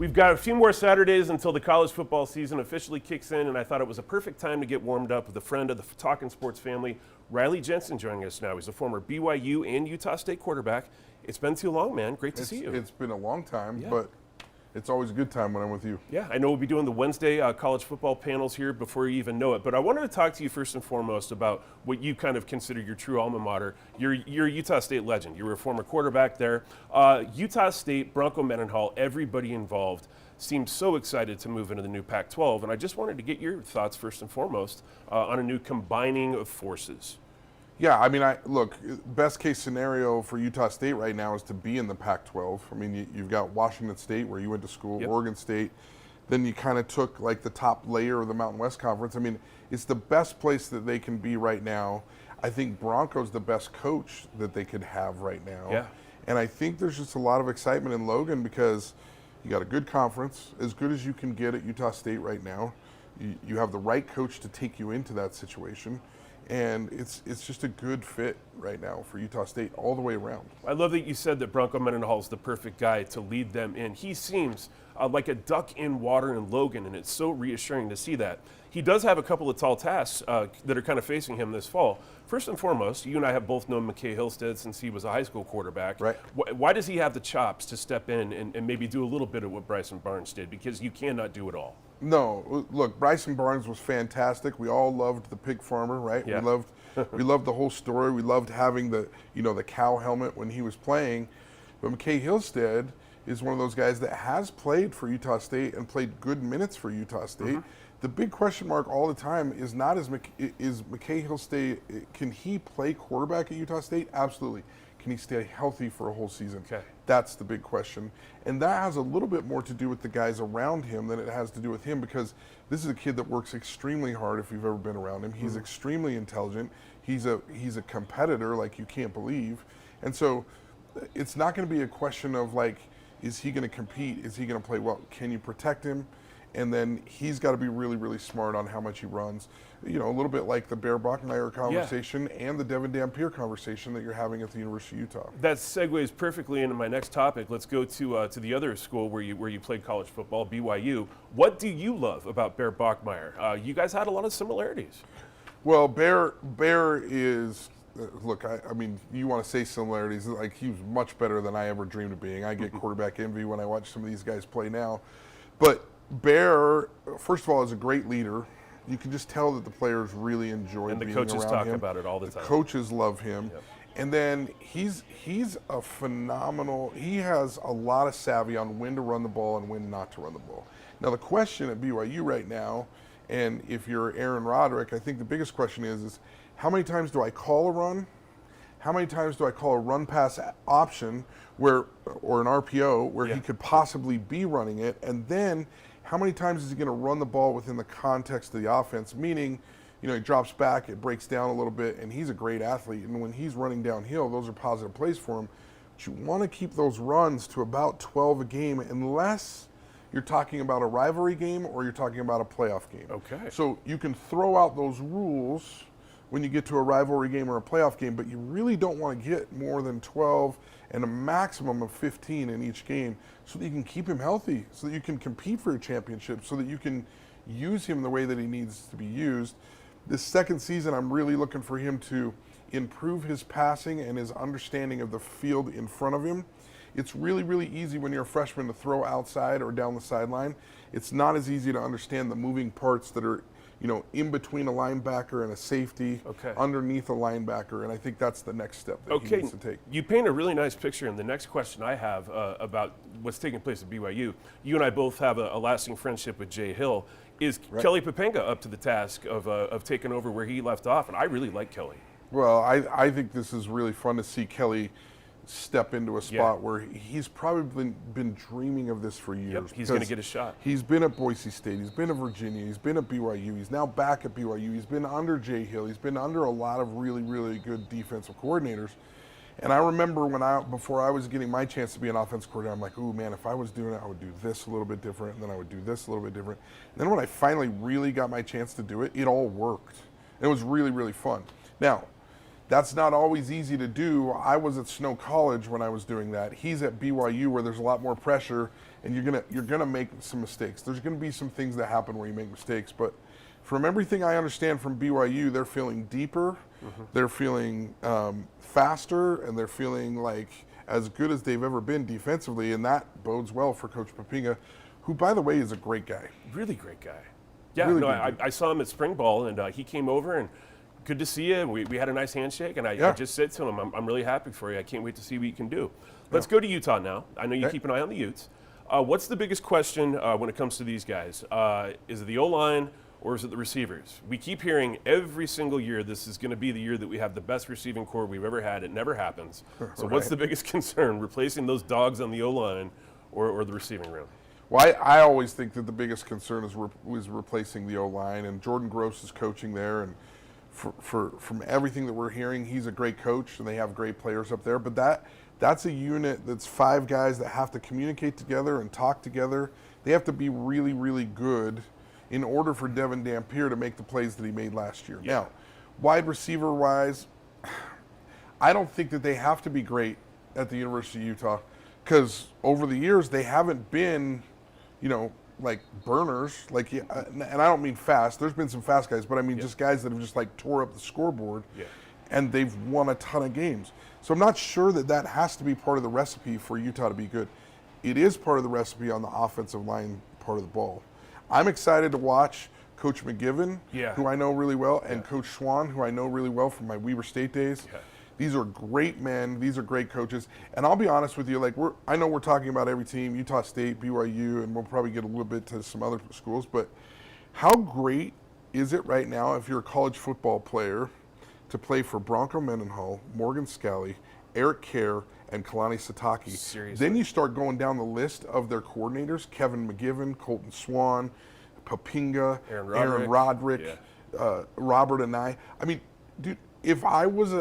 We've got a few more Saturdays until the college football season officially kicks in, and I thought it was a perfect time to get warmed up with a friend of the Talkin Sports family, Riley Jensen, joining us now. He's a former BYU and Utah State quarterback. It's been too long, man. Great to see you. It's been a long time, but it's always a good time when I'm with you. Yeah, I know we'll be doing the Wednesday college football panels here before you even know it, but I wanted to talk to you first and foremost about what you kind of consider your true alma mater. You're a Utah State legend. You were a former quarterback there. Utah State, Bronco Mendenhall, everybody involved seems so excited to move into the new Pac-12, and I just wanted to get your thoughts first and foremost on a new combining of forces. Yeah, I mean, look, best case scenario for Utah State right now is to be in the Pac-12. I mean, you've got Washington State, where you went to school, Oregon State. Then you kind of took like the top layer of the Mountain West Conference. I mean, it's the best place that they can be right now. I think Bronco's the best coach that they could have right now. Yeah. And I think there's just a lot of excitement in Logan because you got a good conference, as good as you can get at Utah State right now. You have the right coach to take you into that situation. And it's just a good fit right now for Utah State all the way around. I love that you said that Bronco Mendenhall is the perfect guy to lead them in. He seems like a duck in water in Logan, and it's so reassuring to see that. He does have a couple of tall tasks that are kind of facing him this fall. First and foremost, you and I have both known McKay Hillstead since he was a high school quarterback. Right. Why does he have the chops to step in and maybe do a little bit of what Bryson Barnes did? Because you cannot do it all. No, look, Bryson Barnes was fantastic. We all loved the pig farmer, right? Yeah. We loved the whole story. We loved having the cow helmet when he was playing. But McKay Hillstead is one of those guys that has played for Utah State and played good minutes for Utah State. Mm-hmm. The big question mark all the time is not is McKay Hillstead, can he play quarterback at Utah State? Absolutely. Can he stay healthy for a whole season? Okay. That's the big question. And that has a little bit more to do with the guys around him than it has to do with him, because this is a kid that works extremely hard if you've ever been around him. He's extremely intelligent. He's a competitor like you can't believe. And so it's not going to be a question of like, is he going to compete? Is he going to play well? Can you protect him? And then he's got to be really, really smart on how much he runs. You know, a little bit like the Bear Bachmeier conversation and the Devin Dampier conversation that you're having at the University of Utah. That segues perfectly into my next topic. Let's go to the other school where you played college football, BYU. What do you love about Bear Bachmeier? You guys had a lot of similarities. Well, Bear is, look, I mean, you want to say similarities, like he was much better than I ever dreamed of being. I get quarterback envy when I watch some of these guys play now. But Bear, first of all, is a great leader. You can just tell that the players really enjoy being around him. And the coaches talk about it all the time. The coaches love him. Yep. And then he's a phenomenal, he has a lot of savvy on when to run the ball and when not to run the ball. Now the question at BYU right now, and if you're Aaron Roderick, I think the biggest question is how many times do I call a run? How many times do I call a run pass option or an RPO where he could possibly be running it? And then how many times is he going to run the ball within the context of the offense? Meaning, you know, he drops back, it breaks down a little bit, and he's a great athlete. And when he's running downhill, those are positive plays for him. But you want to keep those runs to about 12 a game unless you're talking about a rivalry game or you're talking about a playoff game. Okay. So you can throw out those rules when you get to a rivalry game or a playoff game, but you really don't want to get more than 12 and a maximum of 15 in each game so that you can keep him healthy, so that you can compete for a championship, so that you can use him the way that he needs to be used. This second season, I'm really looking for him to improve his passing and his understanding of the field in front of him. It's really, really easy when you're a freshman to throw outside or down the sideline. It's not as easy to understand the moving parts that are, you know, in between a linebacker and a safety, underneath a linebacker, and I think that's the next step that he needs to take. You paint a really nice picture, and the next question I have about what's taking place at BYU, you and I both have a lasting friendship with Jay Hill. Is Kelly Popenga up to the task of taking over where he left off? And I really like Kelly. Well, I think this is really fun to see Kelly step into a spot where he's probably been dreaming of this for years. Yep, he's going to get a shot. He's been at Boise State, he's been at Virginia, he's been at BYU, he's now back at BYU, he's been under Jay Hill, he's been under a lot of really, really good defensive coordinators. And I remember before I was getting my chance to be an offensive coordinator, I'm like, ooh man, if I was doing it, I would do this a little bit different, and then I would do this a little bit different. And then when I finally really got my chance to do it, it all worked. And it was really, really fun. Now, That's not always easy to do. I was at Snow College when I was doing that. He's at BYU where there's a lot more pressure, and you're gonna make some mistakes. There's gonna be some things that happen where you make mistakes, but from everything I understand from BYU, they're feeling deeper, they're feeling faster, and they're feeling like as good as they've ever been defensively, and that bodes well for Coach Papinga, who, by the way, is a great guy. Really great guy. Yeah, Really no, good I saw him at spring ball, and he came over, and good to see you. We had a nice handshake, and I just said to him, I'm really happy for you. I can't wait to see what you can do. Let's go to Utah now. I know you keep an eye on the Utes. What's the biggest question when it comes to these guys? Is it the O-line or is it the receivers? We keep hearing every single year this is going to be the year that we have the best receiving core we've ever had. It never happens. So what's the biggest concern, replacing those dogs on the O-line or the receiving room? Well, I always think that the biggest concern is replacing the O-line, and Jordan Gross is coaching there, and from everything that we're hearing, he's a great coach, and they have great players up there. But that's a unit that's 5 guys that have to communicate together and talk together. They have to be really, really good in order for Devin Dampier to make the plays that he made last year. Yeah. Now, wide receiver-wise, I don't think that they have to be great at the University of Utah, because over the years they haven't been, like burners. Like, and I don't mean fast. There's been some fast guys, but I mean just guys that have just like tore up the scoreboard, and they've won a ton of games. So I'm not sure that has to be part of the recipe for Utah to be good. It is part of the recipe on the offensive line part of the ball. I'm excited to watch Coach McGivern, who I know really well, and Coach Schwan, who I know really well from my Weber State days. These are great men. These are great coaches. And I'll be honest with you, like I know we're talking about every team, Utah State, BYU, and we'll probably get a little bit to some other schools, but how great is it right now if you're a college football player to play for Bronco Mendenhall, Morgan Scalley, Eric Karr, and Kalani Sitake? Seriously. Then you start going down the list of their coordinators: Kevin McGivern, Colton Swan, Papinga, Aaron Roderick, Robert and I mean, dude, if I was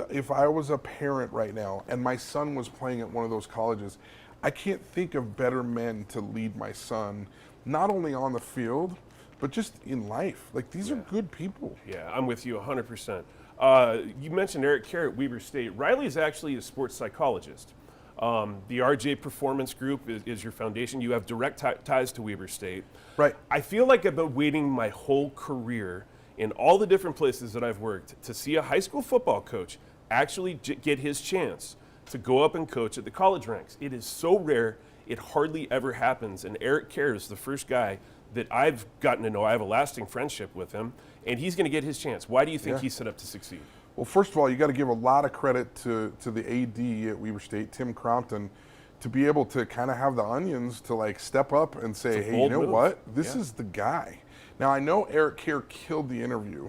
a parent right now and my son was playing at one of those colleges, I can't think of better men to lead my son, not only on the field, but just in life. Like, these are good people. Yeah, I'm with you 100%. You mentioned Eric Karr at Weber State. Riley is actually a sports psychologist. The RJ Performance Group is your foundation. You have direct ties to Weber State. Right. I feel like I've been waiting my whole career in all the different places that I've worked to see a high school football coach actually get his chance to go up and coach at the college ranks. It is so rare, it hardly ever happens. And Eric Karr is the first guy that I've gotten to know. I have a lasting friendship with him, and he's going to get his chance. Why do you think he's set up to succeed? Well, first of all, you got to give a lot of credit to the AD at Weber State, Tim Crompton, to be able to kind of have the onions to like step up and say, hey, you know what? This is the guy. Now, I know Eric Karr killed the interview,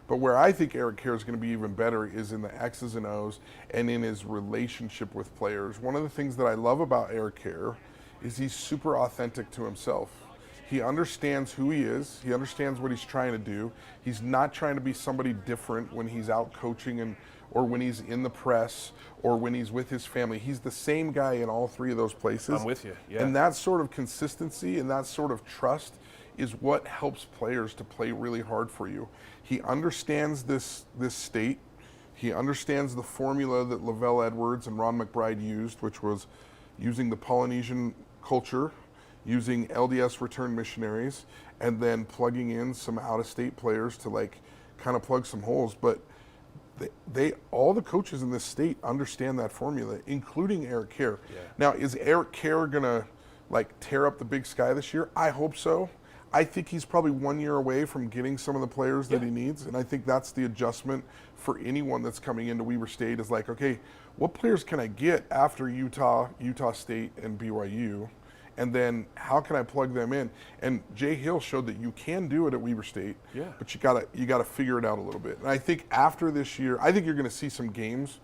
but where I think Eric Karr is going to be even better is in the X's and O's and in his relationship with players. One of the things that I love about Eric Karr is he's super authentic to himself. He understands who he is. He understands what he's trying to do. He's not trying to be somebody different when he's out coaching or when he's in the press or when he's with his family. He's the same guy in all 3 of those places. I'm with you, yeah. And that sort of consistency and that sort of trust is what helps players to play really hard for you. He understands this state. He understands the formula that Lavelle Edwards and Ron McBride used, which was using the Polynesian culture, using LDS returned missionaries, and then plugging in some out-of-state players to like kind of plug some holes. But they all the coaches in this state understand that formula, including Eric Karr. Now, is Eric Karr gonna like tear up the Big Sky this year? I hope so. I think he's probably 1 year away from getting some of the players that he needs, and I think that's the adjustment for anyone that's coming into Weber State is like, okay, what players can I get after Utah State, and BYU, and then how can I plug them in? And Jay Hill showed that you can do it at Weber State, but you gotta figure it out a little bit. And I think after this year, I think you're going to see some games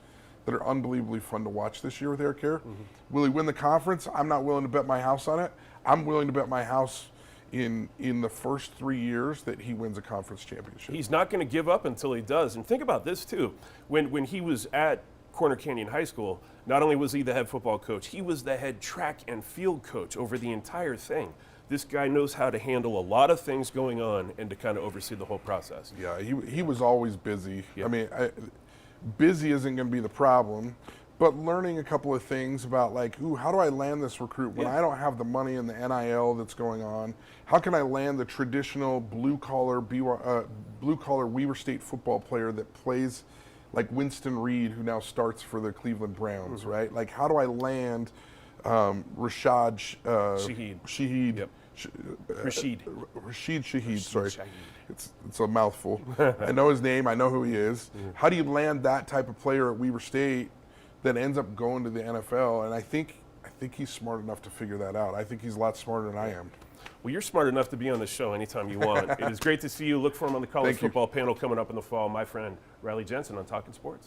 that are unbelievably fun to watch this year with Eric Karr. Will he win the conference? I'm not willing to bet my house on it. I'm willing to bet my house in the first 3 years that he wins a conference championship. He's not going to give up until he does. And think about this too. When he was at Corner Canyon High School, not only was he the head football coach, he was the head track and field coach over the entire thing. This guy knows how to handle a lot of things going on and to kind of oversee the whole process. Yeah, he was always busy. I mean, busy isn't going to be the problem, but learning a couple of things about like, ooh, how do I land this recruit when I don't have the money in the NIL that's going on? How can I land the traditional blue collar Weber State football player that plays like Winston Reed, who now starts for the Cleveland Browns, right? Like, how do I land Rashid Shaheed? Yep. Rashid Shaheed, sorry. Shaheed. It's a mouthful. I know his name, I know who he is. How do you land that type of player at Weber State that ends up going to the NFL? And I think he's smart enough to figure that out. I think he's a lot smarter than I am. Well, you're smart enough to be on the show anytime you want. It is great to see you. Look for him on the college football panel coming up in the fall. My friend Riley Jensen on Talkin Sports.